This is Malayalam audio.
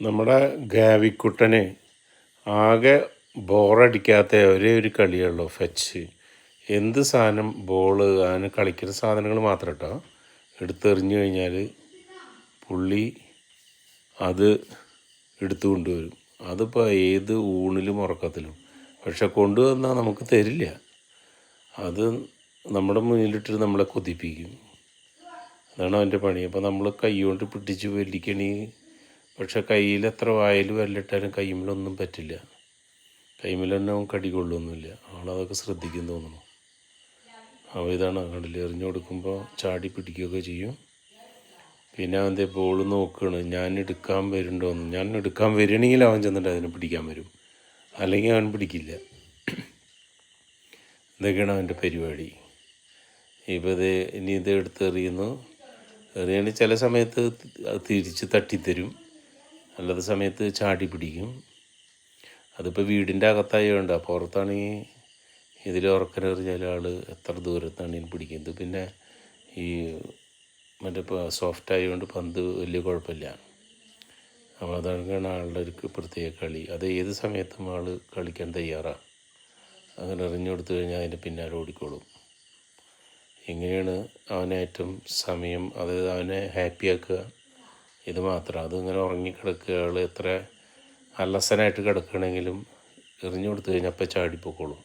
നമ്മുടെ ഗാവിക്കുട്ടന് ആകെ ബോറടിക്കാത്ത ഒരേ ഒരു കളിയുള്ളൂ ഫെച്ച്. എന്ത് സാധനം ബോള് അതിന് കളിക്കുന്ന സാധനങ്ങൾ മാത്രം കേട്ടോ എടുത്തെറിഞ്ഞു കഴിഞ്ഞാൽ പുള്ളി അത് എടുത്തു കൊണ്ടുവരും. അതിപ്പോൾ ഏത് ഊണിലും ഉറക്കത്തിലും. പക്ഷെ കൊണ്ടുവന്നാൽ നമുക്ക് തരില്ല. അത് നമ്മുടെ മുന്നിലിട്ട് നമ്മളെ കൊതിപ്പിക്കും. അതാണ് അവൻ്റെ പണി. അപ്പോൾ നമ്മൾ കൈ കൊണ്ട് പിടിച്ച് വലിക്കണി. പക്ഷെ കയ്യിൽ എത്ര വായിൽ വരലിട്ടാലും കൈമിലൊന്നും പറ്റില്ല. കൈമിലൊന്നും കടി കൊള്ളൊന്നുമില്ല. ആളതൊക്കെ ശ്രദ്ധിക്കും തോന്നുന്നു. അപ്പോൾ ഇതാണ് കണ്ടില്ല, എറിഞ്ഞു കൊടുക്കുമ്പോൾ ചാടി പിടിക്കുകയൊക്കെ ചെയ്യും. പിന്നെ അവൻ്റെ ബോൾ നോക്കുകയാണ്, ഞാൻ എടുക്കാൻ വരുന്നുണ്ടോയെന്ന്. ഞാൻ എടുക്കാൻ വരണമെങ്കിൽ അവൻ ചെന്നിട്ട് അതിനെ പിടിക്കാൻ വരും, അല്ലെങ്കിൽ അവൻ പിടിക്കില്ല. ഇതൊക്കെയാണ് അവൻ്റെ പരിപാടി. ഇപ്പോൾ ഇനി ഇത് എടുത്തെറിയുന്നു. എറിയണ ചില സമയത്ത് തിരിച്ച് തട്ടിത്തരും, അല്ലാത്ത സമയത്ത് ചാടി പിടിക്കും. അതിപ്പോൾ വീടിൻ്റെ അകത്തായതുകൊണ്ട്. പുറത്താണെങ്കിൽ ഇതിൽ ഉറക്കനെറിഞ്ഞാൽ ആൾ എത്ര ദൂരത്താണെങ്കിൽ പിടിക്കുന്നത്. പിന്നെ ഈ മറ്റേ സോഫ്റ്റ് ആയതുകൊണ്ട് പന്ത് വലിയ കുഴപ്പമില്ല. അപ്പോൾ അതാണ് ആളുടെ ഒരു പ്രത്യേക കളി. അത് ഏത് സമയത്തും ആൾ കളിക്കാൻ തയ്യാറാണ്. അങ്ങനെ എറിഞ്ഞു കൊടുത്തു കഴിഞ്ഞാൽ അതിൻ്റെ പിന്നാലെ ഓടിക്കോളും. ഇങ്ങനെയാണ് അവനേറ്റവും സമയം, അതായത് അവനെ ഹാപ്പിയാക്കുക. ഇത് മാത്രം. അതിങ്ങനെ ഉറങ്ങിക്കിടക്കുക. ആൾ എത്ര അലസനായിട്ട് കിടക്കുകയാണെങ്കിലും എറിഞ്ഞു കൊടുത്തു കഴിഞ്ഞാൽ അപ്പം ചാടിപ്പോക്കോളും.